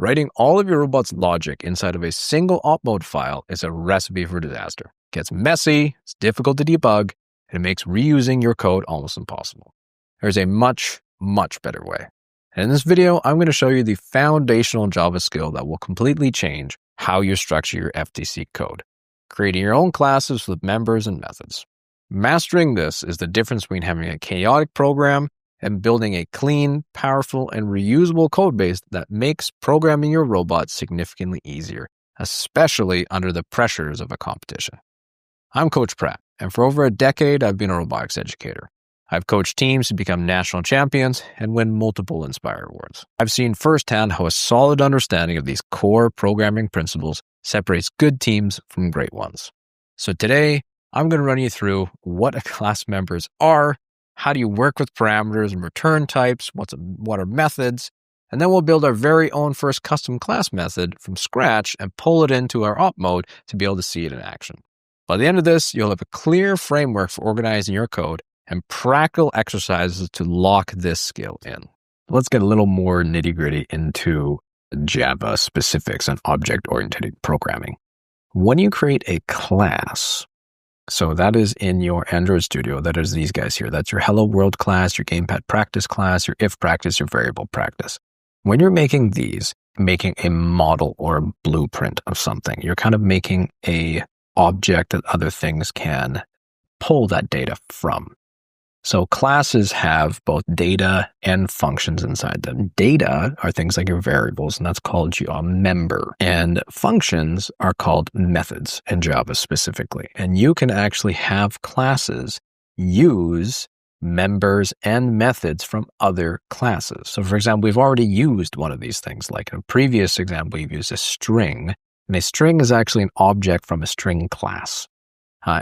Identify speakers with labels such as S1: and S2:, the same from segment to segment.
S1: Writing all of your robot's logic inside of a single OpMode file is a recipe for disaster. It gets messy, it's difficult to debug, and it makes reusing your code almost impossible. There's a much, much better way. And in this video, I'm going to show you the foundational Java skill that will completely change how you structure your FTC code, creating your own classes with members and methods. Mastering this is the difference between having a chaotic program and building a clean, powerful, and reusable codebase that makes programming your robot significantly easier, especially under the pressures of a competition. I'm Coach Pratt, and for over a decade, I've been a robotics educator. I've coached teams to become national champions and win multiple Inspire Awards. I've seen firsthand how a solid understanding of these core programming principles separates good teams from great ones. So today, I'm going to run you through what class members are, how do you work with parameters and return types, what are methods, and then we'll build our very own first custom class method from scratch and pull it into our OpMode to be able to see it in action. By the end of this, you'll have a clear framework for organizing your code and practical exercises to lock this skill in. Let's get a little more nitty-gritty into Java specifics and object-oriented programming. When you create a class, so that is in your Android Studio, that is these guys here. That's your Hello World class, your Gamepad practice class, your if practice, your variable practice. When you're making these, making a model or a blueprint of something, you're kind of making a object that other things can pull that data from. So classes have both data and functions inside them. Data are things like your variables, and that's called your member. And functions are called methods in Java specifically. And you can actually have classes use members and methods from other classes. So for example, we've already used one of these things. Like in a previous example, we've used a string. And a string is actually an object from a string class.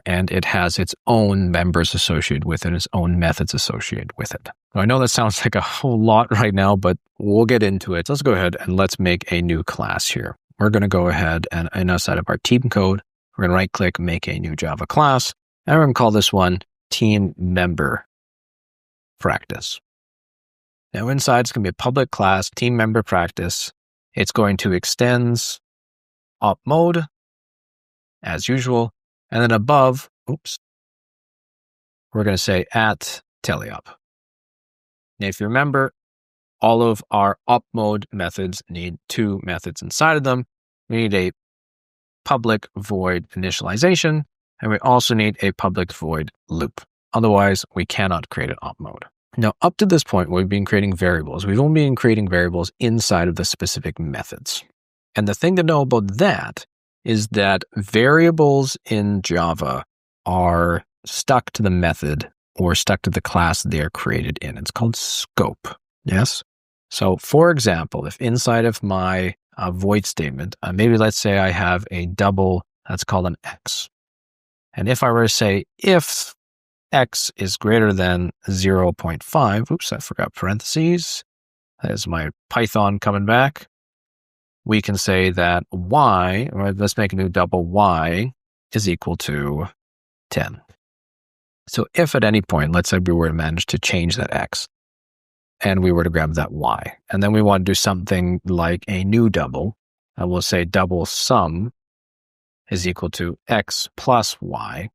S1: And it has its own members associated with it, its own methods associated with it. Now, I know that sounds like a whole lot right now, but we'll get into it. So let's go ahead and let's make a new class here. We're going to go ahead and inside of our team code, we're going to right-click, make a new Java class, and we're going to call this one team member practice. Now inside, it's going to be a public class, team member practice. It's going to extends OpMode as usual. And then above, we're going to say at teleop. Now, if you remember, all of our OpMode methods need two methods inside of them. We need a public void initialization, and we also need a public void loop. Otherwise, we cannot create an OpMode. Now, up to this point, we've been creating variables. We've only been creating variables inside of the specific methods. And the thing to know about that is that variables in Java are stuck to the method or stuck to the class they're created in. It's called scope. Yes? So for example, if inside of my void statement, maybe let's say I have a double, that's called an X. And if I were to say if X is greater than 0.5, I forgot parentheses. There's my Python coming back. We can say that y, or let's make a new double, y is equal to 10. So if at any point, let's say we were to manage to change that x, and we were to grab that y, and then we want to do something like a new double, and we'll say double sum is equal to x plus y.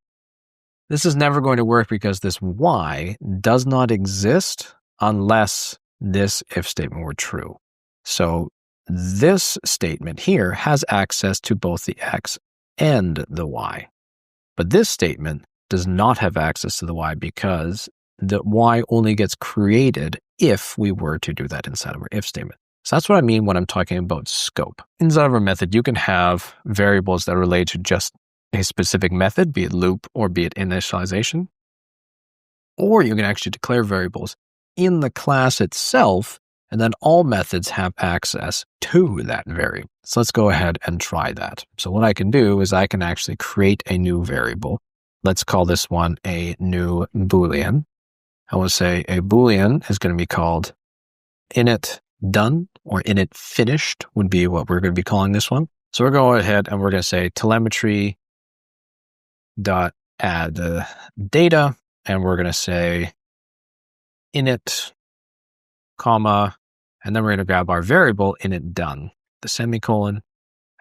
S1: This is never going to work because this y does not exist unless this if statement were true. So this statement here has access to both the x and the y. But this statement does not have access to the y because the y only gets created if we were to do that inside of our if statement. So that's what I mean when I'm talking about scope. Inside of our method, you can have variables that relate to just a specific method, be it loop or be it initialization. Or you can actually declare variables in the class itself, and then all methods have access to that variable. So let's go ahead and try that. So what I can do is I can actually create a new variable. Let's call this one a new Boolean. I will say a Boolean is going to be called init done, or init finished would be what we're going to be calling this one. So we're going ahead and we're going to say telemetry dot add data, and we're going to say init, comma, and then we're going to grab our variable init done. the semicolon.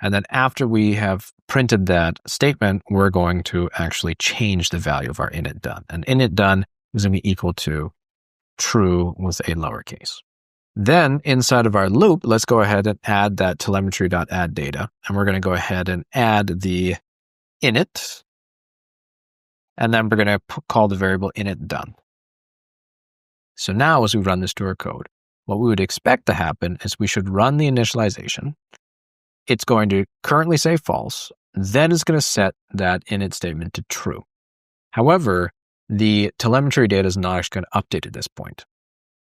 S1: And then after we have printed that statement, we're going to actually change the value of our init done. And init done is going to be equal to true with a lowercase. Then inside of our loop, let's go ahead and add that telemetry.addData. And we're going to go ahead and add the init. And then we're going to call the variable init done. So now as we run this to our code, what we would expect to happen is we should run the initialization. It's going to currently say false. Then it's going to set that init statement to true. However, the telemetry data is not actually going to update at this point.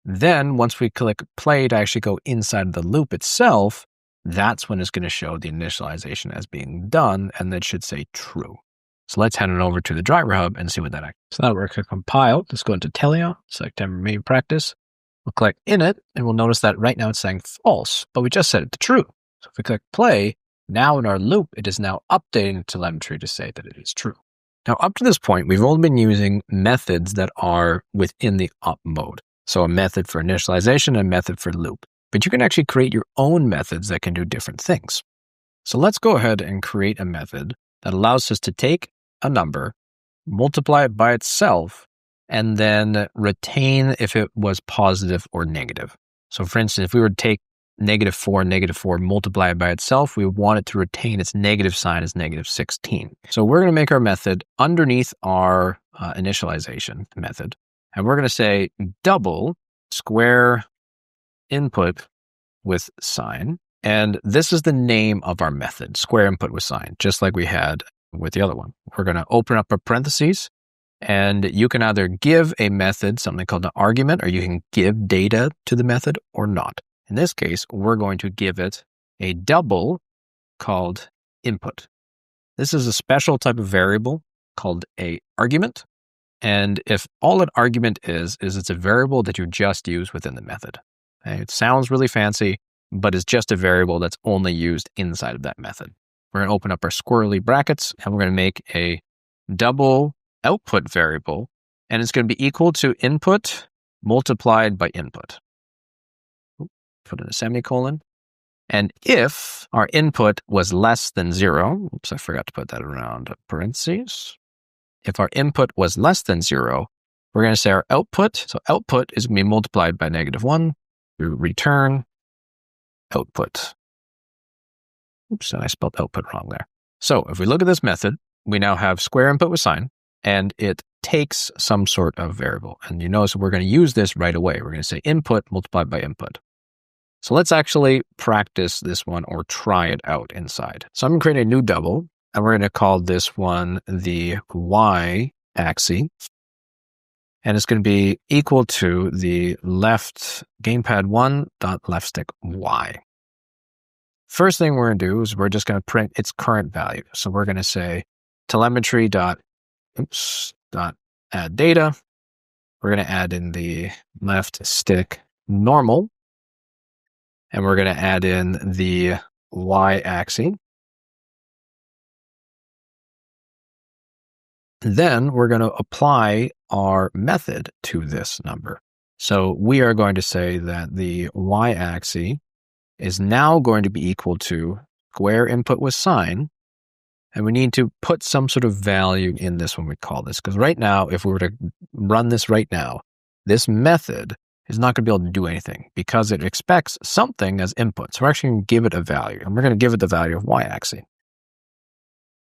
S1: Then once we click play to actually go inside of the loop itself, that's when it's going to show the initialization as being done, and that should say true. So let's head on over to the driver hub and see what that actually is. So now we're going to compile. Let's go into Telia, select main practice. We'll click init, and we'll notice that right now it's saying false, but we just set it to true. So if we click play, now in our loop, it is now updating telemetry to say that it is true. Now, up to this point, we've only been using methods that are within the OpMode. So a method for initialization and a method for loop. But you can actually create your own methods that can do different things. So let's go ahead and create a method that allows us to take a number, multiply it by itself, and then retain if it was positive or negative. So for instance, if we were to take -4, multiply it by itself, we want it to retain its negative sign as -16. So we're going to make our method underneath our initialization method. And we're going to say double square input with sign. And this is the name of our method, square input with sign, just like we had with the other one. We're going to open up a parentheses, and you can either give a method something called an argument, or you can give data to the method or not. In this case, we're going to give it a double called input. This is a special type of variable called a argument. And if all an argument is it's a variable that you just use within the method. Okay? It sounds really fancy, but it's just a variable that's only used inside of that method. We're going to open up our squirrely brackets, and we're going to make a double output variable, and it's going to be equal to input multiplied by input. Put in a semicolon. And if our input was less than 0, oops, I forgot to put that around parentheses. If our input was less than 0, we're going to say our output. So output is going to be multiplied by -1. We return output. Oops, and I spelled output wrong there. So if we look at this method, we now have square input with sign, and it takes some sort of variable. And you notice we're going to use this right away. We're going to say input multiplied by input. So let's actually practice this one or try it out inside. So I'm going to create a new double, and we're going to call this one the y-axis. And it's going to be equal to the left gamepad1.left stick y. First thing we're going to do is we're just going to print its current value. So we're going to say telemetry.addData. We're going to add in the left stick normal. And we're going to add in the y-axis. Then we're going to apply our method to this number. So we are going to say that the y-axis is now going to be equal to square input with sign. And we need to put some sort of value in this when we call this. Because right now, if we were to run this right now, this method is not going to be able to do anything because it expects something as input. So we're actually going to give it a value, and we're going to give it the value of y-axis.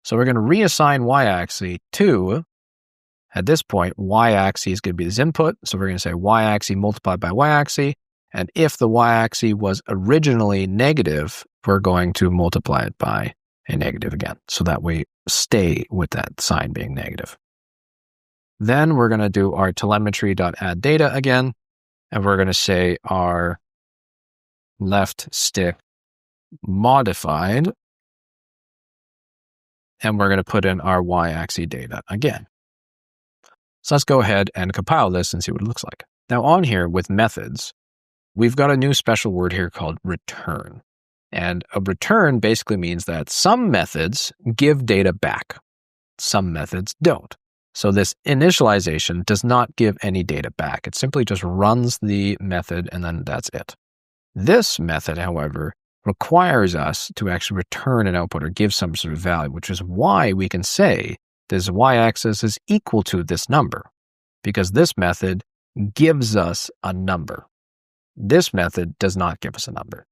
S1: So we're going to reassign y-axis to, at this point, y-axis is going to be this input. So we're going to say y-axis multiplied by y-axis. And if the y-axis was originally negative, we're going to multiply it by a negative again. So that we stay with that sign being negative. Then we're going to do our telemetry.addData again. And we're going to say our left stick modified. And we're going to put in our y-axis data again. So let's go ahead and compile this and see what it looks like. Now on here with methods, we've got a new special word here called return. And a return basically means that some methods give data back. Some methods don't. So this initialization does not give any data back. It simply just runs the method and then that's it. This method, however, requires us to actually return an output or give some sort of value, which is why we can say this y-axis is equal to this number, because this method gives us a number. This method does not give us a number.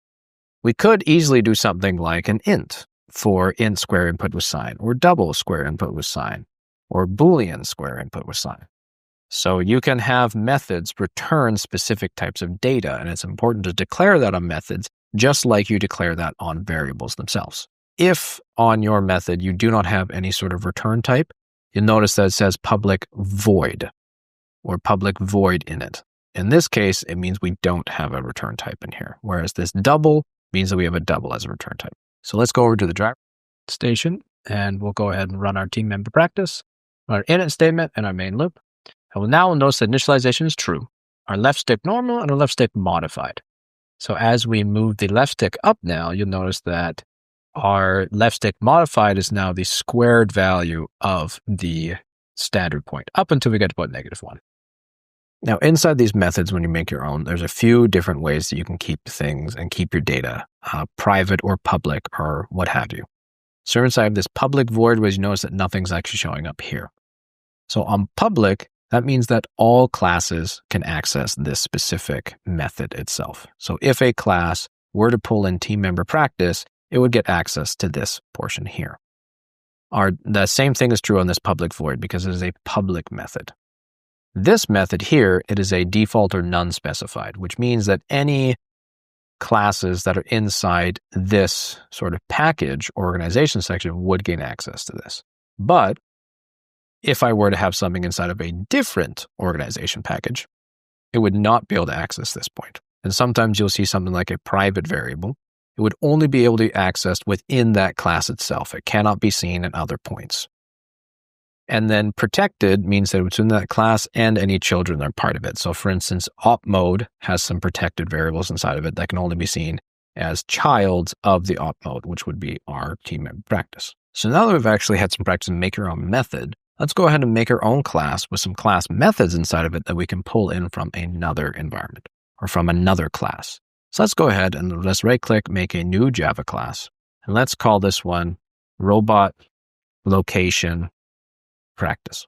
S1: We could easily do something like an int for int square input with sign, or double square input with sign, or Boolean square input with sign. So you can have methods return specific types of data, and it's important to declare that on methods just like you declare that on variables themselves. If on your method you do not have any sort of return type, you'll notice that it says public void or public void in it. In this case, it means we don't have a return type in here, whereas this double means that we have a double as a return type. So let's go over to the driver station, and we'll go ahead and run our team member practice, our init statement, and our main loop. And we'll now notice that initialization is true, our left stick normal, and our left stick modified. So as we move the left stick up now, you'll notice that our left stick modified is now the squared value of the standard point up until we get to about -1. Now, inside these methods, when you make your own, there's a few different ways that you can keep things and keep your data private or public or what have you. So inside this public void, where you notice that nothing's actually showing up here. So on public, that means that all classes can access this specific method itself. So if a class were to pull in team member practice, it would get access to this portion here. The same thing is true on this public void because it is a public method. This method here, it is a default or none specified, which means that any classes that are inside this sort of package organization section would gain access to this. But if I were to have something inside of a different organization package, it would not be able to access this point. And sometimes you'll see something like a private variable. It would only be able to be accessed within that class itself. It cannot be seen at other points. And then protected means that it's in that class and any children that are part of it. So for instance, OpMode has some protected variables inside of it that can only be seen as childs of the OpMode, which would be our team member practice. So now that we've actually had some practice and make your own method, let's go ahead and make our own class with some class methods inside of it that we can pull in from another environment or from another class. So let's go ahead and let's right-click, make a new Java class. And let's call this one robot location practice.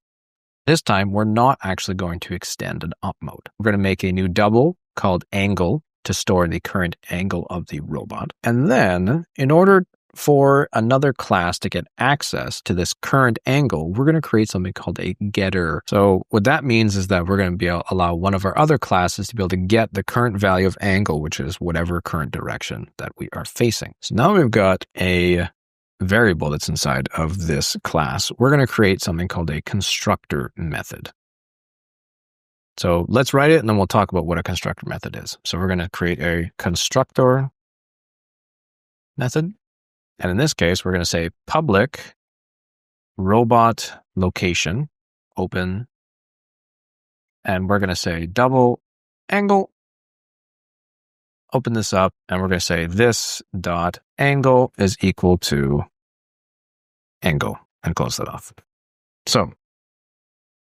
S1: This time, we're not actually going to extend an OpMode. We're going to make a new double called angle to store the current angle of the robot. And then, in order for another class to get access to this current angle, we're going to create something called a getter. So what that means is that we're going to be able to allow one of our other classes to be able to get the current value of angle, which is whatever current direction that we are facing. So now we've got a variable that's inside of this class. We're going to create something called a constructor method. So let's write it and then we'll talk about what a constructor method is. So we're going to create a constructor method. And in this case, we're going to say public robot location open. And we're going to say double angle. Open this up and we're going to say this dot angle is equal to angle and close that off. So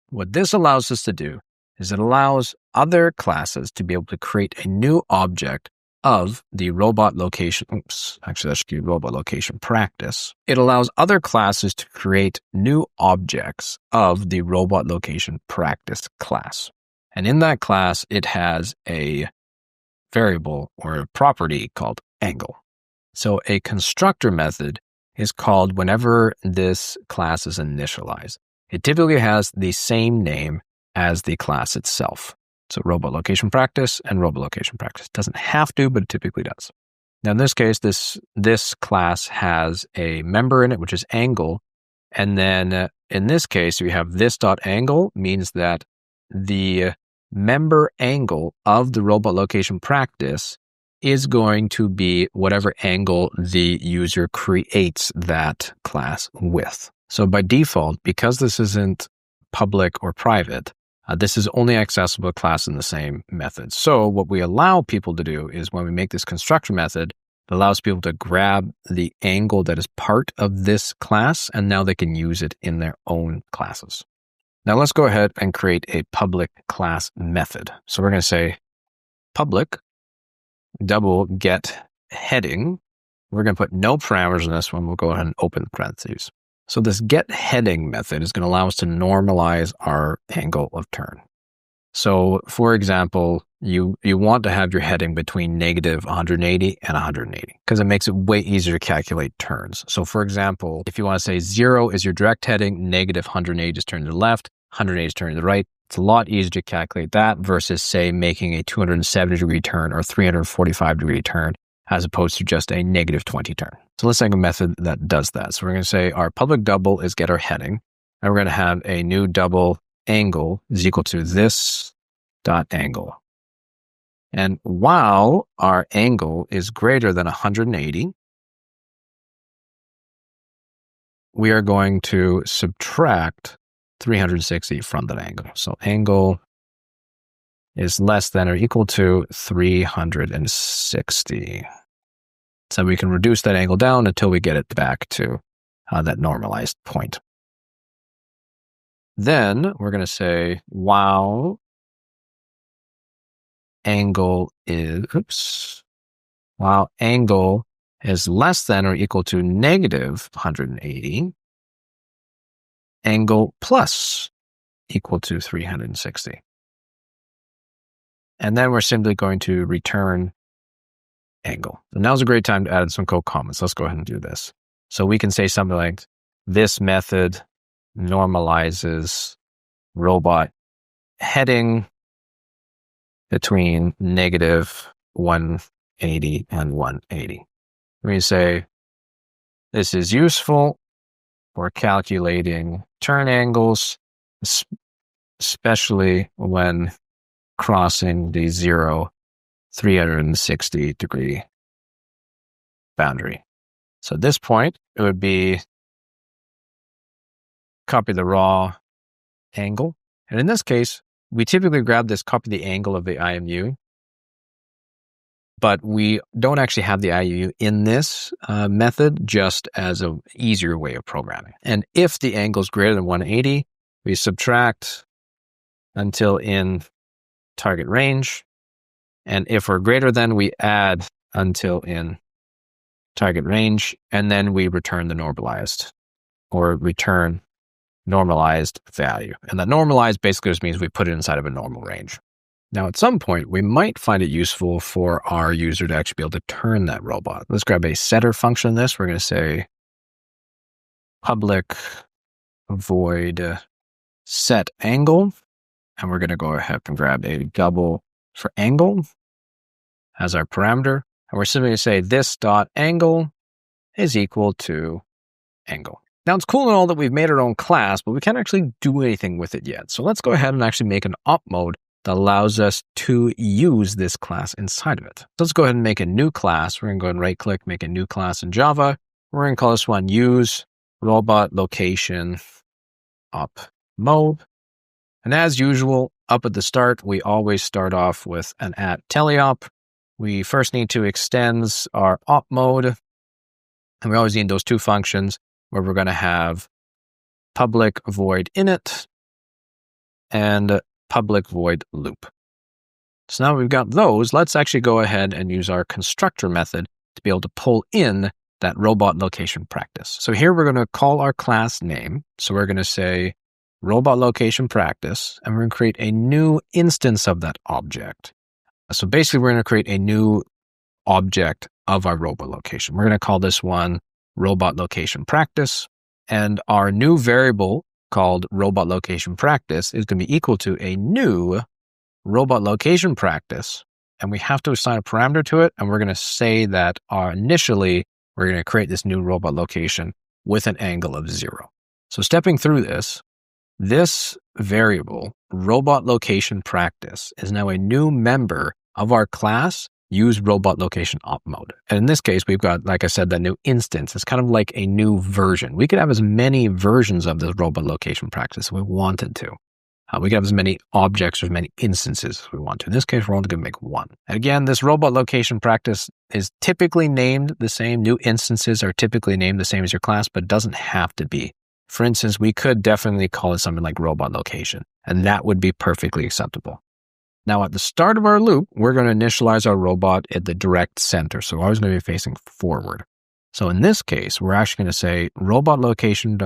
S1: what this allows us to do is it allows other classes to be able to create a new object of the robot location. Oops, actually that should be robot location practice. It allows other classes to create new objects of the robot location practice class. And in that class, it has a variable or a property called angle. So a constructor method is called whenever this class is initialized. It typically has the same name as the class itself. So robot location practice and robot location practice. Doesn't have to, but it typically does. Now in this case, this class has a member in it, which is angle. And then in this case, we have this dot angle means that the member angle of the robot location practice is going to be whatever angle the user creates that class with. So by default, because this isn't public or private, this is only accessible to class in the same method. So what we allow people to do is when we make this constructor method, it allows people to grab the angle that is part of this class, and now they can use it in their own classes. Now let's go ahead and create a public class method. So we're going to say public double get heading We're going to put no parameters in this one. We'll go ahead and open parentheses. So this get heading method is going to allow us to normalize our angle of turn. So for example, you want to have your heading between negative 180 and 180 because it makes it way easier to calculate turns. So for example, if you want to say 0 is your direct heading, negative 180 is turning to the left, 180 is turning to the right, it's a lot easier to calculate that versus say making a 270-degree turn or 345-degree turn as opposed to just a negative 20 turn. So let's take a method that does that. So we're going to say our public double is get our heading, and we're going to have a new double angle is equal to this dot angle. And while our angle is greater than 180, we are going to subtract 360 from that angle. So angle is less than or equal to 360. So we can reduce that angle down until we get it back to that normalized point. Then we're going to say while angle is less than or equal to negative 180, angle plus equal to 360. And then we're simply going to return angle. So now's a great time to add some code comments. Let's go ahead and do this. So we can say something like, this method normalizes robot heading between negative 180 and 180. We say, this is useful for calculating turn angles, especially when crossing the 360-degree boundary. So at this point, it would be copy the raw angle. And in this case, we typically grab this copy the angle of the IMU, but we don't actually have the IMU in this method just as an easier way of programming. And if the angle is greater than 180, we subtract until in target range. And if we're greater than, we add until in target range, and then we return the normalized or return normalized value. And that normalized basically just means we put it inside of a normal range. Now, at some point, we might find it useful for our user to actually be able to turn that robot. Let's grab a setter function in this. We're going to say public void set angle. And we're going to go ahead and grab a double for angle as our parameter. And we're simply going to say this dot angle is equal to angle. Now, it's cool and all that we've made our own class, but we can't actually do anything with it yet. So let's go ahead and actually make an OpMode that allows us to use this class inside of it. So let's go ahead and make a new class. We're going to go and right click, make a new class in Java. We're going to call this one use robot location OpMode. And as usual, up at the start, we always start off with an @teleop. We first need to extend our OpMode. And we always need those two functions where we're going to have public void init and public void loop. So now we've got those, let's actually go ahead and use our constructor method to be able to pull in that robot location practice. So here we're going to call our class name. So we're going to say robot location practice, and we're going to create a new instance of that object. So basically, we're going to create a new object of our robot location. We're going to call this one robot location practice, and our new variable called robot location practice is going to be equal to a new robot location practice, and we have to assign a parameter to it, and we're going to say that initially we're going to create this new robot location with an angle of 0. So stepping through this variable, robot location practice, is now a new member of our class use robot location OpMode. And in this case, we've got, like I said, that new instance. It's kind of like a new version. We could have as many versions of this robot location practice if we wanted to. We could have as many objects or as many instances as we want to. In this case, we're only going to make one. And again, this robot location practice is typically named the same. New instances are typically named the same as your class, but it doesn't have to be. For instance, we could definitely call it something like robot location, and that would be perfectly acceptable. Now, at the start of our loop, we're going to initialize our robot at the direct center. So we're always going to be facing forward. So in this case, we're actually going to say robot location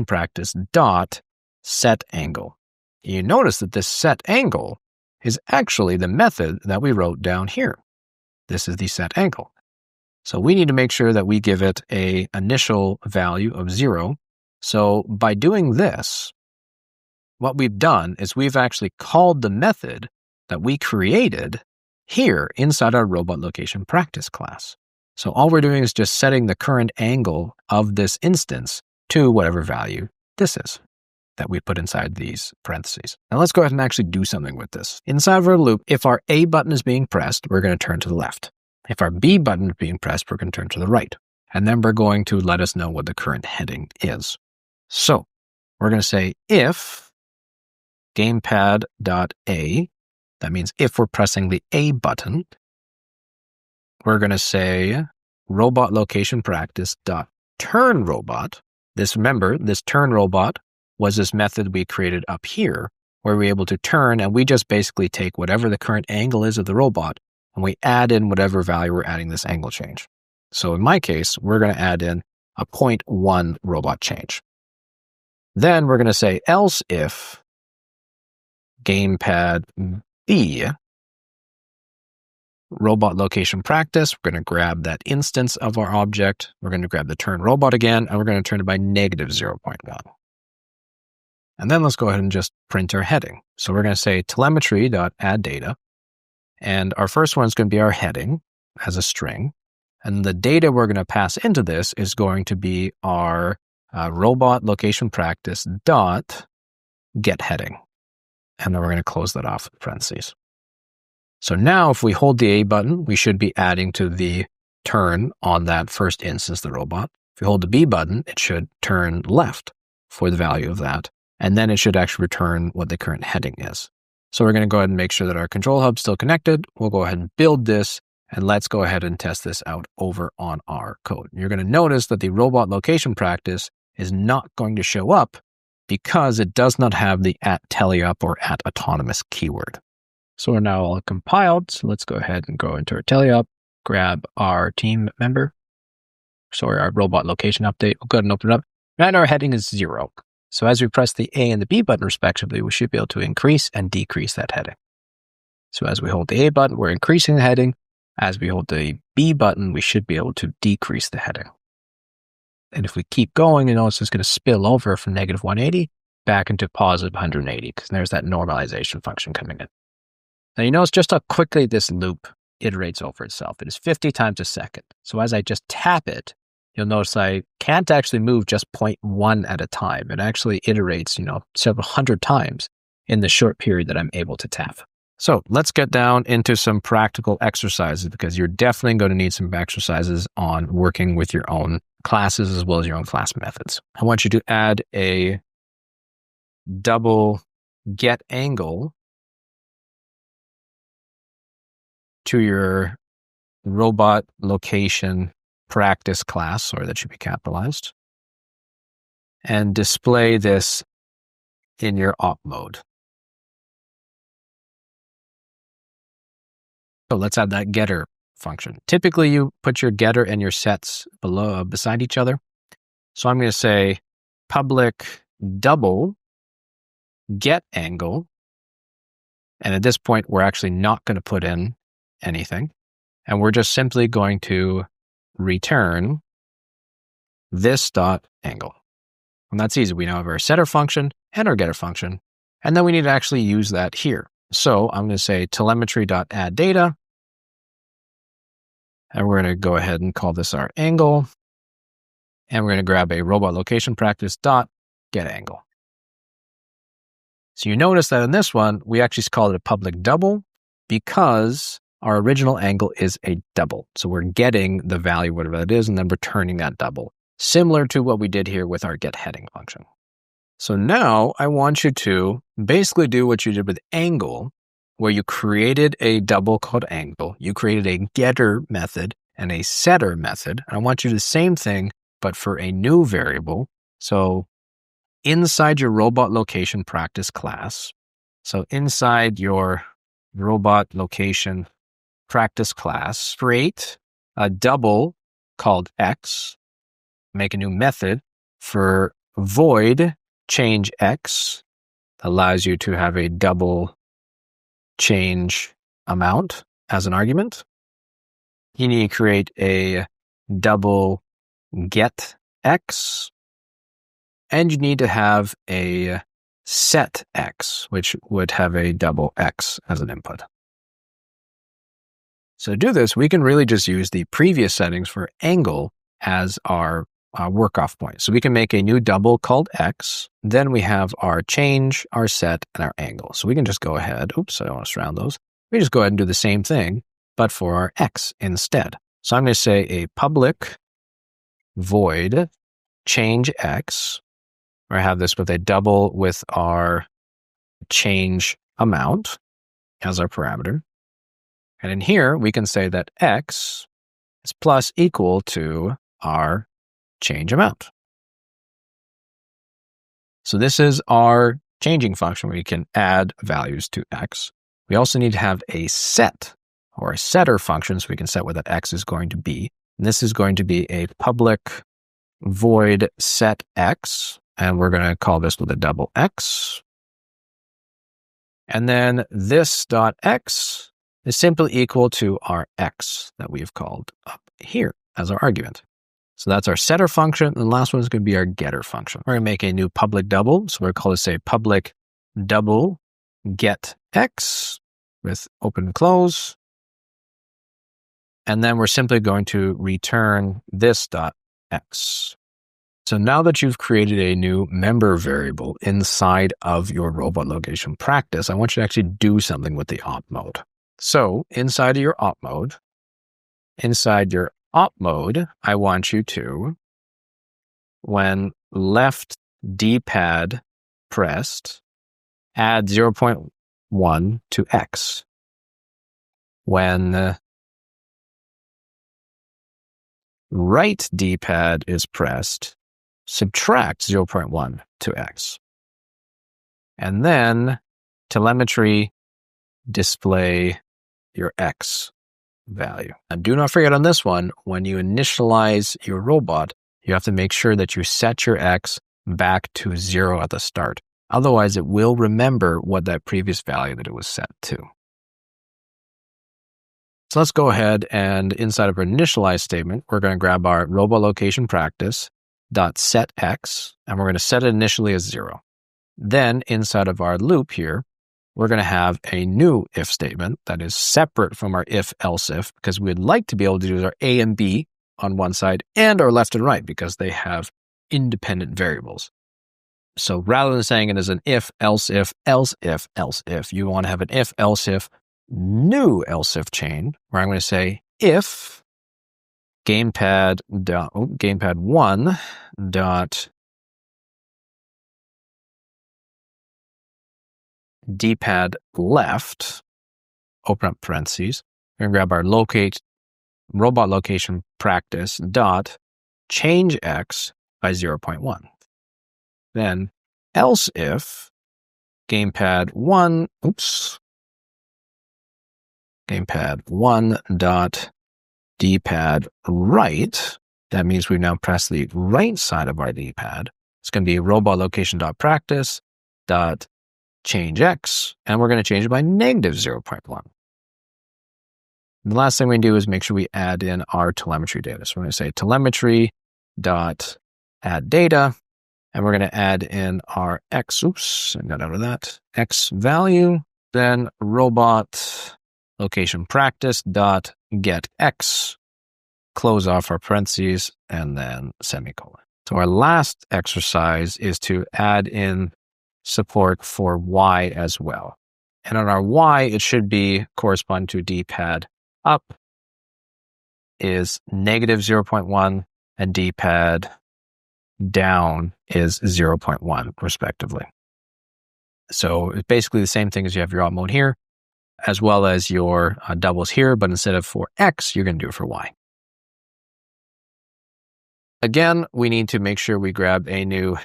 S1: practice dot set angle. You notice that this set angle is actually the method that we wrote down here. This is the set angle. So we need to make sure that we give it an initial value of 0. So by doing this, what we've done is we've actually called the method that we created here inside our robot location practice class. So all we're doing is just setting the current angle of this instance to whatever value this is that we put inside these parentheses. Now let's go ahead and actually do something with this. Inside of our loop, if our A button is being pressed, we're going to turn to the left. If our B button is being pressed, we're going to turn to the right. And then we're going to let us know what the current heading is. So we're going to say if gamepad.a, that means if we're pressing the A button, we're going to say robot location practice dot turn robot. Remember, this turn robot was this method we created up here where we're able to turn, and we just basically take whatever the current angle is of the robot and we add in whatever value we're adding this angle change. So in my case, we're going to add in a 0.1 robot change. Then we're going to say else if gamepad B robot location practice, we're going to grab that instance of our object. We're going to grab the turn robot again, and we're going to turn it by negative 0.1. And then let's go ahead and just print our heading. So we're going to say telemetry.addData. And our first one is going to be our heading as a string. And the data we're going to pass into this is going to be our robot location practice dot get heading. And then we're going to close that off with parentheses. So now if we hold the A button, we should be adding to the turn on that first instance of the robot. If we hold the B button, it should turn left for the value of that. And then it should actually return what the current heading is. So we're going to go ahead and make sure that our control hub's still connected. We'll go ahead and build this, and let's go ahead and test this out over on our code. You're going to notice that the robot location practice is not going to show up because it does not have the @teleup or @autonomous keyword. So we're now all compiled. So let's go ahead and go into our teleup, grab our team member. Sorry, our robot location update. We'll go ahead and open it up. And our heading is 0. So as we press the A and the B button respectively, we should be able to increase and decrease that heading. So as we hold the A button, we're increasing the heading. As we hold the B button, we should be able to decrease the heading. And if we keep going, you know, it's just going to spill over from negative 180 back into positive 180, because there's that normalization function coming in. Now you notice just how quickly this loop iterates over itself. It is 50 times a second. So as I just tap it, you'll notice I can't actually move just 0.1 at a time. It actually iterates, several hundred times in the short period that I'm able to tap. So let's get down into some practical exercises, because you're definitely going to need some exercises on working with your own classes as well as your own class methods. I want you to add a double get angle to your robot location practice class, or that should be capitalized, and display this in your OpMode. So let's add that getter function. Typically, you put your getter and your sets beside each other. So I'm going to say public double get angle. And at this point, we're actually not going to put in anything. And we're just simply going to return this dot angle. And that's easy. We now have our setter function and our getter function. And then we need to actually use that here. So I'm going to say telemetry.addData. And we're going to go ahead and call this our angle. And we're going to grab a robot location practice dot get angle. So you notice that in this one, we actually call it a public double because our original angle is a double. So we're getting the value, whatever that is, and then returning that double, similar to what we did here with our get heading function. So now I want you to basically do what you did with angle, where you created a double called angle. You created a getter method and a setter method. I want you to do the same thing, but for a new variable. So inside your robot location practice class, so inside your robot location practice class, create a double called x, make a new method for void change x, allows you to have a double change amount as an argument. You need to create a double get x, and you need to have a set x, which would have a double x as an input. So to do this, we can really just use the previous settings for angle as our work off point. So we can make a new double called x. Then we have our change, our set, and our angle. So we can just go ahead. Oops, I don't want to surround those. We just go ahead and do the same thing, but for our x instead. So I'm going to say a public void change x, where I have this with a double with our change amount as our parameter. And in here, we can say that x is plus equal to our change amount. So this is our changing function where we can add values to x. We also need to have a set or a setter function so we can set what that x is going to be. And this is going to be a public void set x, and we're going to call this with a double x. And then this dot x is simply equal to our x that we've called up here as our argument. So that's our setter function. And the last one is going to be our getter function. We're going to make a new public double. So we're going to call this a public double get x with open and close. And then we're simply going to return this dot x. So now that you've created a new member variable inside of your robot location practice, I want you to actually do something with the OpMode. So inside of your OpMode, I want you to, when left D-pad pressed, add 0.1 to x. When right D-pad is pressed, subtract 0.1 to x. And then telemetry display your x value. And do not forget on this one, when you initialize your robot, you have to make sure that you set your x back to 0 at the start. Otherwise, it will remember what that previous value that it was set to. So let's go ahead and inside of our initialize statement, we're going to grab our robot location practice dot set x, and we're going to set it initially as 0. Then inside of our loop here, we're going to have a new if statement that is separate from our if-else if, because we'd like to be able to do our A and B on one side and our left and right because they have independent variables. So rather than saying it as an if, else if, else if, else if, you want to have an if, else if, new else if chain where I'm going to say if gamepad1 dot D-pad left, open up parentheses, we're going to grab our robot location practice dot change x by 0.1. Then else if gamepad1 dot D-pad right, that means we've now pressed the right side of our D-pad. It's going to be robot location dot practice dot change x, and we're going to change it by negative 0.1. The last thing we do is make sure we add in our telemetry data. So we're going to say telemetry dot add data, and we're going to add in our x, I got out of that, x value, then robot location practice dot get x, close off our parentheses, and then semicolon. So our last exercise is to add in support for y as well. And on our y, it should be correspond to D-pad up is negative 0.1 and D-pad down is 0.1 respectively. So it's basically the same thing as you have your OpMode here, as well as your doubles here, but instead of for x, you're going to do it for y. Again, we need to make sure we grab a new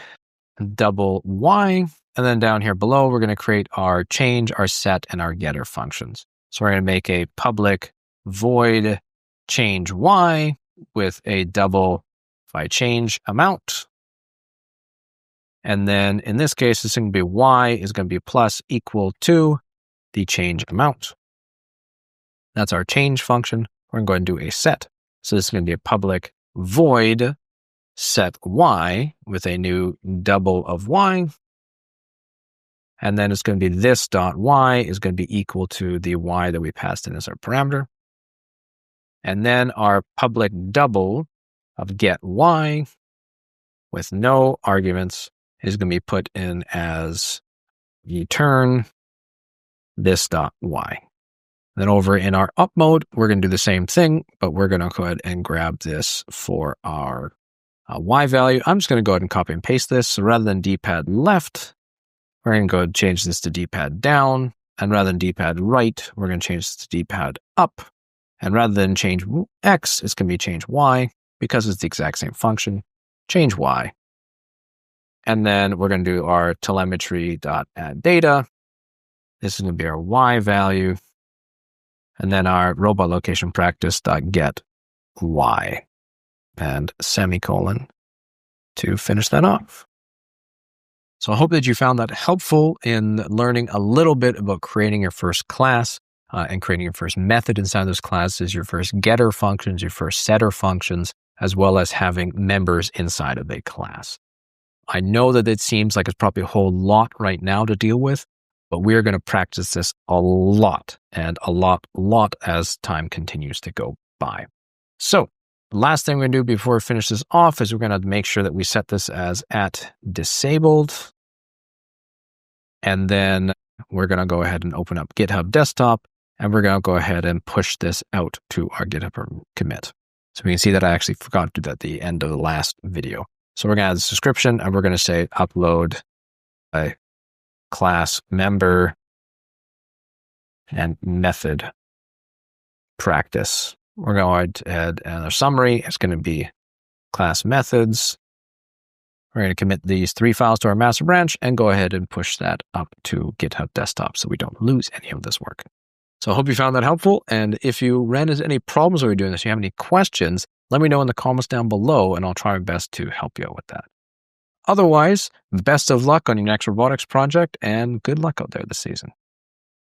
S1: double y, and then down here below, we're going to create our change, our set, and our getter functions. So we're going to make a public void change y with a double if I change amount. And then in this case, it's going to be y is going to be plus equal to the change amount. That's our change function. We're going to do a set. So this is going to be a public void set y with a new double of y. And then it's going to be this dot y is going to be equal to the y that we passed in as our parameter. And then our public double of get y with no arguments is going to be put in as return this dot y. Then over in our OpMode, we're going to do the same thing, but we're going to go ahead and grab this for our y value. I'm just going to go ahead and copy and paste this. So rather than d-pad left, we're going to go ahead and change this to d-pad down. And rather than d-pad right, we're going to change this to d-pad up. And rather than change x, it's going to be change y because it's the exact same function. Change y. And then we're going to do our telemetry.addData. This is going to be our y value. And then our robot location practice.get y and semicolon to finish that off. So I hope that you found that helpful in learning a little bit about creating your first class and creating your first method inside those classes, your first getter functions, your first setter functions, as well as having members inside of a class. I know that it seems like it's probably a whole lot right now to deal with, but we're going to practice this a lot and a lot as time continues to go by. So the last thing we're going to do before we finish this off is we're going to make sure that we set this as @disabled. And then we're going to go ahead and open up GitHub Desktop, and we're going to go ahead and push this out to our GitHub commit. So we can see that I actually forgot to do that at the end of the last video. So we're going to add this description, and we're going to say upload a class member and method practice. We're going to add a summary. It's going to be class methods. We're going to commit these 3 files to our master branch and go ahead and push that up to GitHub Desktop so we don't lose any of this work. So I hope you found that helpful. And if you ran into any problems while you're doing this, you have any questions, let me know in the comments down below and I'll try my best to help you out with that. Otherwise, best of luck on your next robotics project and good luck out there this season.